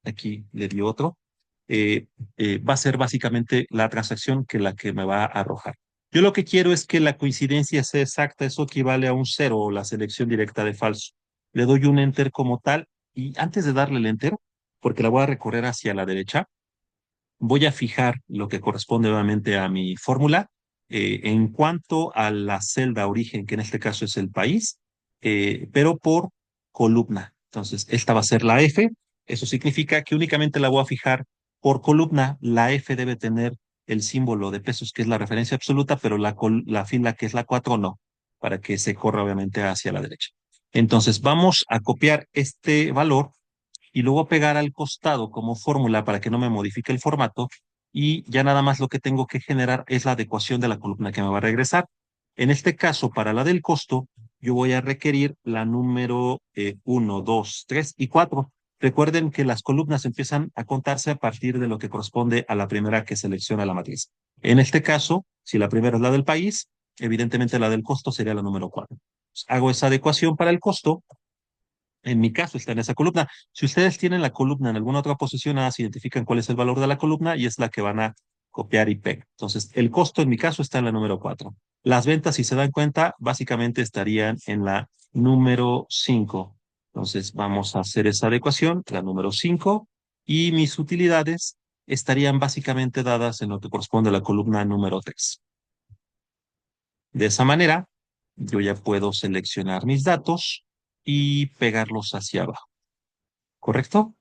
aquí le di otro, va a ser básicamente la transacción que la que me va a arrojar. Yo lo que quiero es que la coincidencia sea exacta, eso equivale a un cero o la selección directa de falso. Le doy un enter como tal y antes de darle el enter, porque la voy a recorrer hacia la derecha, voy a fijar lo que corresponde obviamente a mi fórmula en cuanto a la celda origen, que en este caso es el país, pero por columna. Entonces, esta va a ser la F. Eso significa que únicamente la voy a fijar por columna. La F debe tener el símbolo de pesos, que es la referencia absoluta, pero la fila que es la 4 no, para que se corra obviamente hacia la derecha. Entonces, vamos a copiar este valor y luego pegar al costado como fórmula para que no me modifique el formato y ya nada más lo que tengo que generar es la adecuación de la columna que me va a regresar. En este caso, para la del costo, yo voy a requerir la número 1, 2, 3 y 4. Recuerden que las columnas empiezan a contarse a partir de lo que corresponde a la primera que selecciona la matriz. En este caso, si la primera es la del país, evidentemente la del costo sería la número 4. Hago esa adecuación para el costo. En mi caso está en esa columna. Si ustedes tienen la columna en alguna otra posición, nada, se identifican cuál es el valor de la columna y es la que van a copiar y pegar. Entonces, el costo en mi caso está en la número 4. Las ventas, si se dan cuenta, básicamente estarían en la número 5. Entonces, vamos a hacer esa adecuación, la número 5, y mis utilidades estarían básicamente dadas en lo que corresponde a la columna número 3. De esa manera, yo ya puedo seleccionar mis datos y pegarlos hacia abajo. ¿Correcto?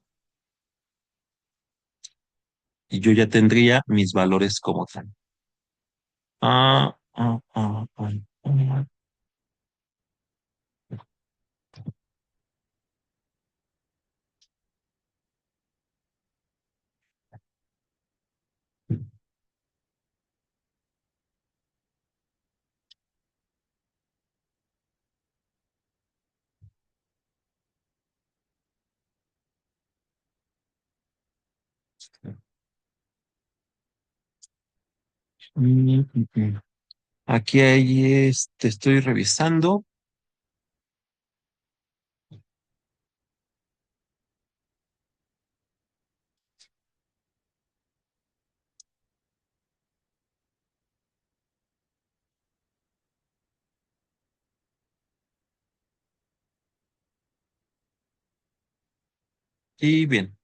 Y yo ya tendría mis valores como tal. Ah, ah, ah, ah, ah. Mm, mm, mm. Aquí hay, estoy revisando. Y bien,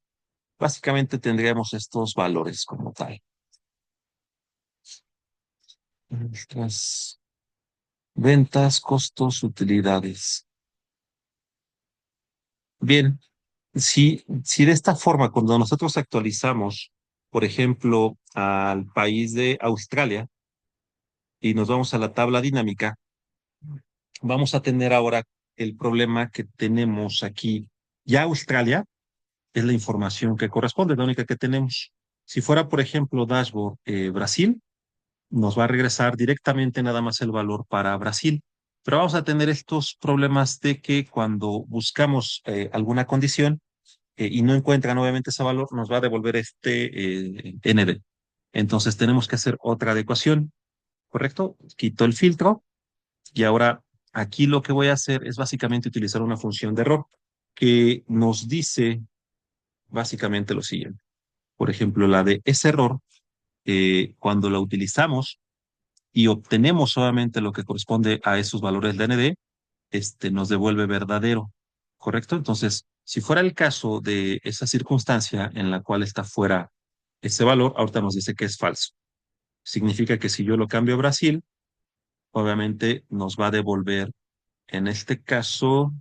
básicamente tendríamos estos valores como tal. Nuestras ventas, costos, utilidades. Bien, si de esta forma, cuando nosotros actualizamos, por ejemplo, al país de Australia y nos vamos a la tabla dinámica, vamos a tener ahora el problema que tenemos aquí. Ya Australia es la información que corresponde, la única que tenemos. Si fuera, por ejemplo, dashboard Brasil, nos va a regresar directamente nada más el valor para Brasil. Pero vamos a tener estos problemas de que cuando buscamos alguna condición y no encuentran obviamente ese valor, nos va a devolver ND. Entonces tenemos que hacer otra adecuación, ¿correcto? Quito el filtro y ahora aquí lo que voy a hacer es básicamente utilizar una función de error que nos dice básicamente lo siguiente. Por ejemplo, la de ese error, cuando la utilizamos y obtenemos solamente lo que corresponde a esos valores de ND, nos devuelve verdadero, ¿correcto? Entonces, si fuera el caso de esa circunstancia en la cual está fuera ese valor, ahorita nos dice que es falso. Significa que si yo lo cambio a Brasil, obviamente nos va a devolver, en este caso,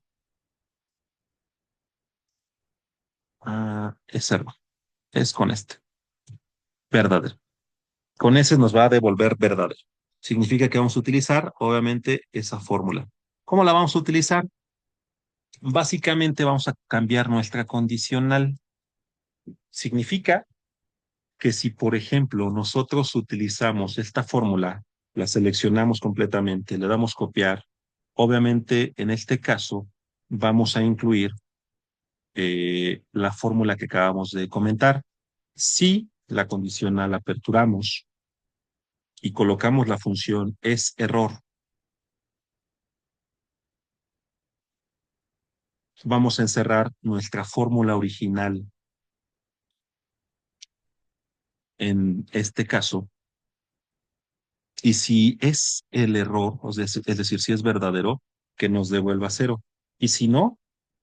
es error, es con verdadero. Con ese nos va a devolver verdadero. Significa que vamos a utilizar, obviamente, esa fórmula. ¿Cómo la vamos a utilizar? Básicamente vamos a cambiar nuestra condicional. Significa que si, por ejemplo, nosotros utilizamos esta fórmula, la seleccionamos completamente, le damos copiar, obviamente en este caso vamos a incluir la fórmula que acabamos de comentar. Si la condicional la aperturamos y colocamos la función es error, vamos a encerrar nuestra fórmula original en este caso. Y si es el error, es decir, si es verdadero, que nos devuelva cero. Y si no,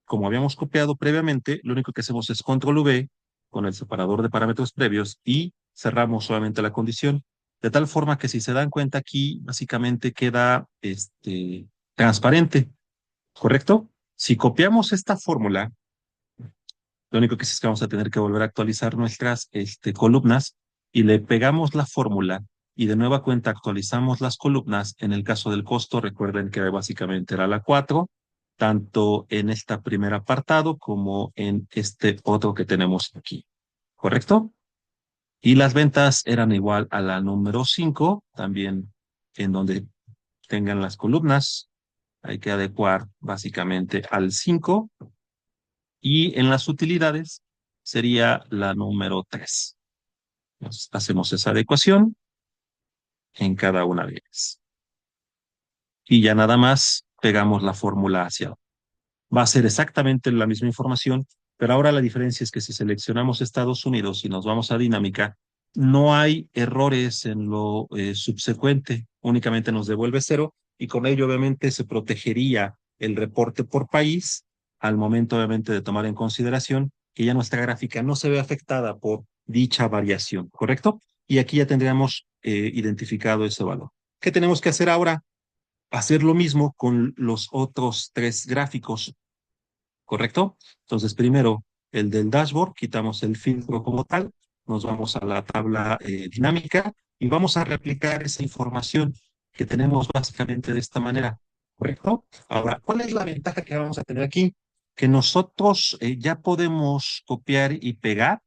como habíamos copiado previamente, lo único que hacemos es control V con el separador de parámetros previos y cerramos solamente la condición. De tal forma que si se dan cuenta aquí, básicamente queda transparente, ¿correcto? Si copiamos esta fórmula, lo único que sí es que vamos a tener que volver a actualizar nuestras columnas y le pegamos la fórmula y de nueva cuenta actualizamos las columnas. En el caso del costo, recuerden que básicamente era la 4, tanto en este primer apartado como en este otro que tenemos aquí. ¿Correcto? Y las ventas eran igual a la número 5, también en donde tengan las columnas. Hay que adecuar básicamente al 5 y en las utilidades sería la número 3. Entonces, hacemos esa adecuación en cada una de ellas. Y ya nada más pegamos la fórmula hacia abajo. Va a ser exactamente la misma información, pero ahora la diferencia es que si seleccionamos Estados Unidos y nos vamos a dinámica, no hay errores en lo subsecuente, únicamente nos devuelve 0 y con ello obviamente se protegería el reporte por país al momento obviamente de tomar en consideración que ya nuestra gráfica no se ve afectada por dicha variación, ¿correcto? Y aquí ya tendríamos identificado ese valor. ¿Qué tenemos que hacer ahora? Hacer lo mismo con los otros 3 gráficos. ¿Correcto? Entonces, primero, el del dashboard, quitamos el filtro como tal, nos vamos a la tabla dinámica y vamos a replicar esa información que tenemos básicamente de esta manera. ¿Correcto? Ahora, ¿cuál es la ventaja que vamos a tener aquí? Que nosotros ya podemos copiar y pegar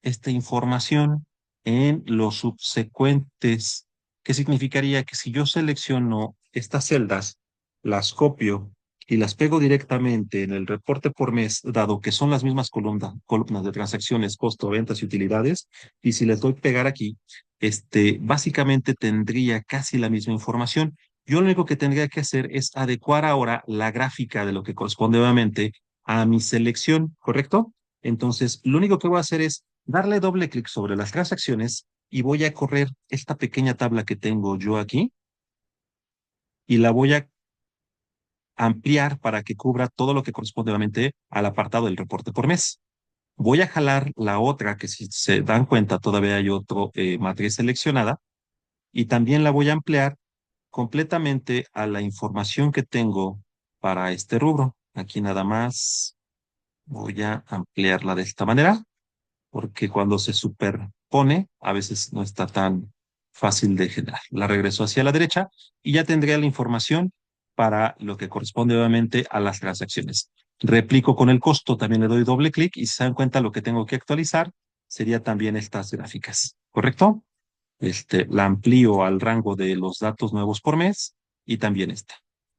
esta información en los subsecuentes. ¿Qué significaría? Que si yo selecciono estas celdas, las copio y las pego directamente en el reporte por mes, dado que son las mismas columnas de transacciones, costo, ventas y utilidades, y si les doy pegar aquí, básicamente tendría casi la misma información. Yo lo único que tendría que hacer es adecuar ahora la gráfica de lo que corresponde obviamente a mi selección, ¿correcto? Entonces, lo único que voy a hacer es darle doble clic sobre las transacciones y voy a correr esta pequeña tabla que tengo yo aquí y la voy a ampliar para que cubra todo lo que corresponde obviamente al apartado del reporte por mes. Voy a jalar la otra, que si se dan cuenta todavía hay otro matriz seleccionada, y también la voy a ampliar completamente a la información que tengo para este rubro. Aquí nada más voy a ampliarla de esta manera, porque cuando se superpone a veces no está tan fácil de generar. La regreso hacia la derecha y ya tendría la información para lo que corresponde obviamente a las transacciones. Replico con el costo, también le doy doble clic y si se dan cuenta lo que tengo que actualizar sería también estas gráficas, ¿correcto? La amplío al rango de los datos nuevos por mes y también esta.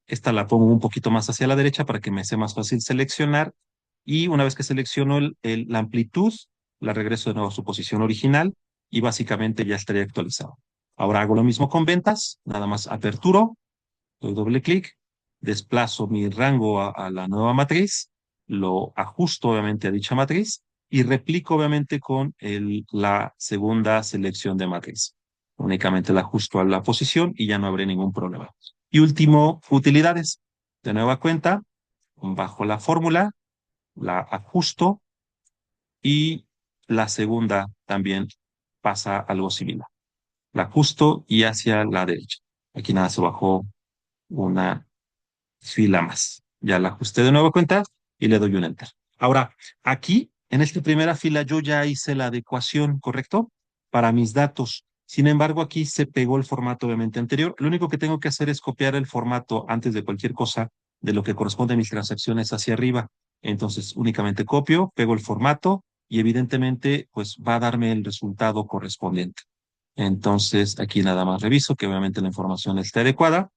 Esta la pongo un poquito más hacia la derecha para que me sea más fácil seleccionar y una vez que selecciono la amplitud, la regreso de nuevo a su posición original y básicamente ya estaría actualizado. Ahora hago lo mismo con ventas, nada más aperturo, doy doble clic, desplazo mi rango a la nueva matriz, lo ajusto obviamente a dicha matriz y replico obviamente con la segunda selección de matriz. Únicamente la ajusto a la posición y ya no habrá ningún problema. Y último, utilidades. De nueva cuenta, bajo la fórmula, la ajusto y la segunda también pasa algo similar. La ajusto y hacia la derecha. Aquí nada se bajó una fila más. Ya la ajusté de nueva cuenta y le doy un enter. Ahora, aquí, en esta primera fila, yo ya hice la adecuación, ¿correcto? Para mis datos. Sin embargo, aquí se pegó el formato obviamente anterior. Lo único que tengo que hacer es copiar el formato antes de cualquier cosa de lo que corresponde a mis transacciones hacia arriba. Entonces, únicamente copio, pego el formato y evidentemente, pues va a darme el resultado correspondiente. Entonces, aquí nada más reviso que obviamente la información esté adecuada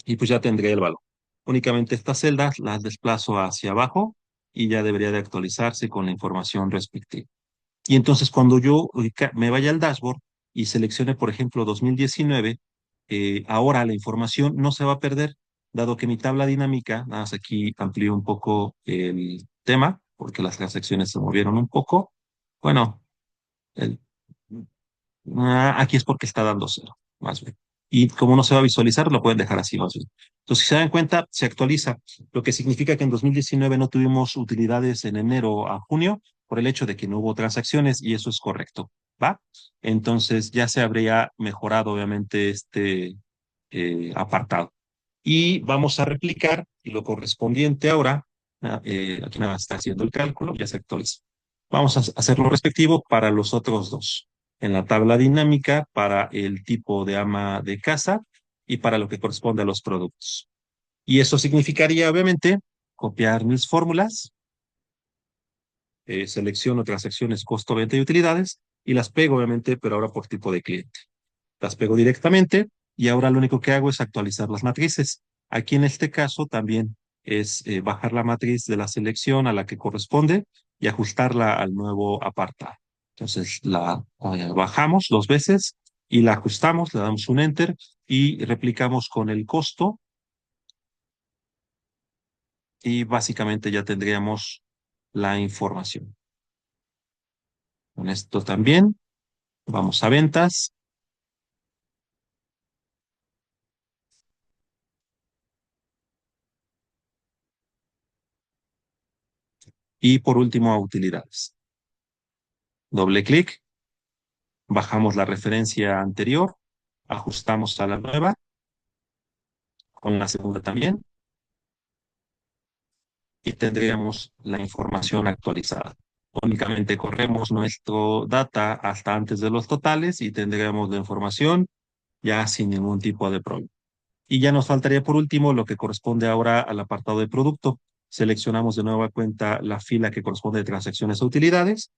y pues ya tendré el valor. Únicamente estas celdas las desplazo hacia abajo y ya debería de actualizarse con la información respectiva. Y entonces cuando yo me vaya al dashboard y seleccione, por ejemplo, 2019, ahora la información no se va a perder, dado que mi tabla dinámica, nada más aquí amplío un poco el tema, porque las transacciones se movieron un poco. Bueno, el aquí es porque está dando 0, más bien. Y como no se va a visualizar, lo pueden dejar así, más bien. Entonces, si se dan cuenta, se actualiza, lo que significa que en 2019 no tuvimos utilidades en enero a junio por el hecho de que no hubo transacciones y eso es correcto, ¿va? Entonces, ya se habría mejorado, obviamente, este apartado. Y vamos a replicar y lo correspondiente ahora, aquí nada más está haciendo el cálculo, ya se actualiza. Vamos a hacer lo respectivo para los otros dos en la tabla dinámica para el tipo de ama de casa y para lo que corresponde a los productos. Y eso significaría, obviamente, copiar mis fórmulas, selecciono transacciones, costo, venta y utilidades, y las pego, obviamente, pero ahora por tipo de cliente. Las pego directamente y ahora lo único que hago es actualizar las matrices. Aquí en este caso también es bajar la matriz de la selección a la que corresponde y ajustarla al nuevo apartado. Entonces la bajamos dos veces y la ajustamos, le damos un enter y replicamos con el costo y básicamente ya tendríamos la información. Con esto también vamos a ventas y por último a utilidades. Doble clic, bajamos la referencia anterior, ajustamos a la nueva, con la segunda también y tendríamos la información actualizada. Únicamente corremos nuestro data hasta antes de los totales y tendríamos la información ya sin ningún tipo de problema. Y ya nos faltaría por último lo que corresponde ahora al apartado de producto. Seleccionamos de nueva cuenta la fila que corresponde de transacciones a utilidades,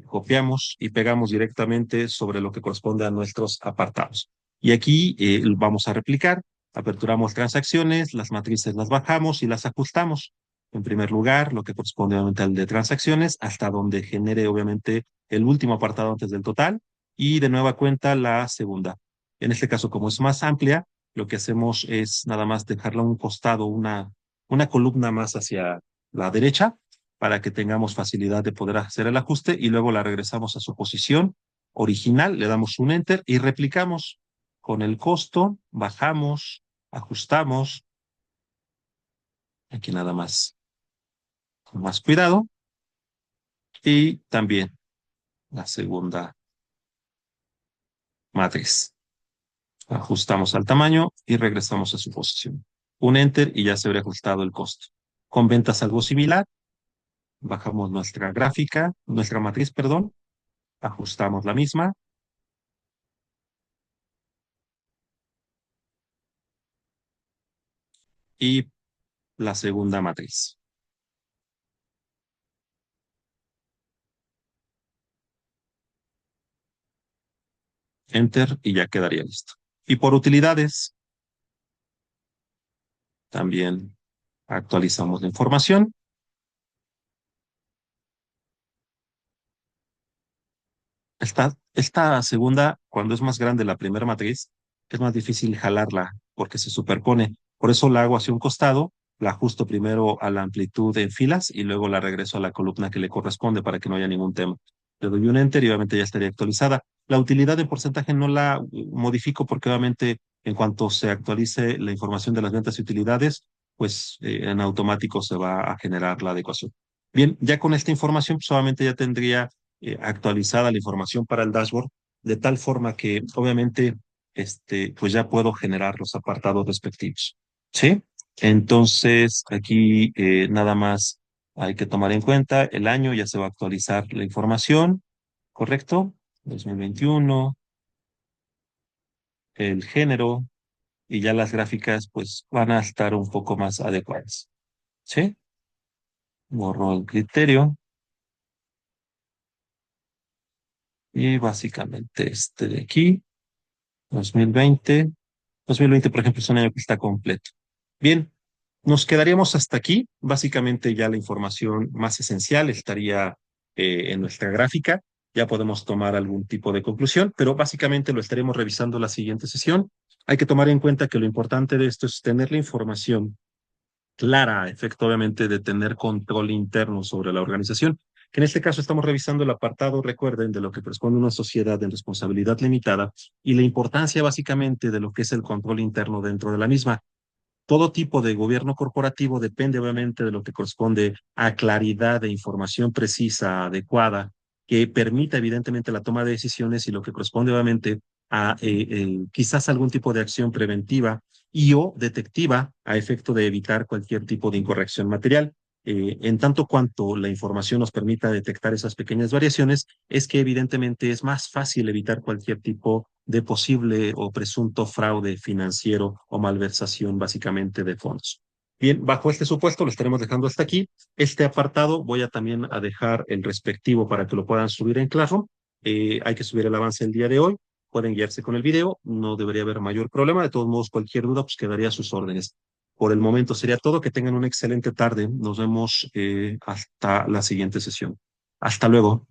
copiamos y pegamos directamente sobre lo que corresponde a nuestros apartados. Y aquí vamos a replicar, aperturamos transacciones, las matrices las bajamos y las ajustamos. En primer lugar, lo que corresponde obviamente al de transacciones, hasta donde genere obviamente el último apartado antes del total, y de nueva cuenta la segunda. En este caso, como es más amplia, lo que hacemos es nada más dejarla a un costado, una columna más hacia la derecha, para que tengamos facilidad de poder hacer el ajuste y luego la regresamos a su posición original, le damos un enter y replicamos con el costo, bajamos, ajustamos, aquí nada más, con más cuidado, y también la segunda matriz. Ajustamos al tamaño y regresamos a su posición. Un enter y ya se habría ajustado el costo. Con ventas algo similar, bajamos nuestra gráfica, nuestra matriz, perdón, ajustamos la misma y la segunda matriz. Enter y ya quedaría listo. Y por utilidades, también actualizamos la información. Esta segunda, cuando es más grande la primera matriz, es más difícil jalarla porque se superpone. Por eso la hago hacia un costado, la ajusto primero a la amplitud en filas y luego la regreso a la columna que le corresponde para que no haya ningún tema. Le doy un enter y obviamente ya estaría actualizada. La utilidad en porcentaje no la modifico porque obviamente en cuanto se actualice la información de las ventas y utilidades, pues en automático se va a generar la adecuación. Bien, ya con esta información, pues obviamente ya tendría actualizada la información para el dashboard, de tal forma que obviamente pues ya puedo generar los apartados respectivos. ¿Sí? Entonces, aquí nada más hay que tomar en cuenta el año, ya se va a actualizar la información, ¿correcto? 2021, el género y ya las gráficas pues van a estar un poco más adecuadas. ¿Sí? Borro el criterio y básicamente este de aquí, 2020. 2020, por ejemplo, es un año que está completo. Bien, nos quedaríamos hasta aquí. Básicamente ya la información más esencial estaría en nuestra gráfica. Ya podemos tomar algún tipo de conclusión, pero básicamente lo estaremos revisando la siguiente sesión. Hay que tomar en cuenta que lo importante de esto es tener la información clara, a efecto obviamente de tener control interno sobre la organización, que en este caso estamos revisando el apartado, recuerden, de lo que corresponde a una sociedad en responsabilidad limitada y la importancia básicamente de lo que es el control interno dentro de la misma. Todo tipo de gobierno corporativo depende obviamente de lo que corresponde a claridad de información precisa, adecuada, que permita evidentemente la toma de decisiones y lo que corresponde obviamente a quizás algún tipo de acción preventiva y o detectiva a efecto de evitar cualquier tipo de incorrección material. En tanto cuanto la información nos permita detectar esas pequeñas variaciones, es que evidentemente es más fácil evitar cualquier tipo de posible o presunto fraude financiero o malversación básicamente de fondos. Bien, bajo este supuesto lo estaremos dejando hasta aquí. Este apartado voy a también a dejar el respectivo para que lo puedan subir en Classroom. Hay que subir el avance el día de hoy. pueden guiarse con el video, no debería haber mayor problema. De todos modos, cualquier duda, pues quedaría a sus órdenes. Por el momento sería todo. Que tengan una excelente tarde. Nos vemos hasta la siguiente sesión. Hasta luego.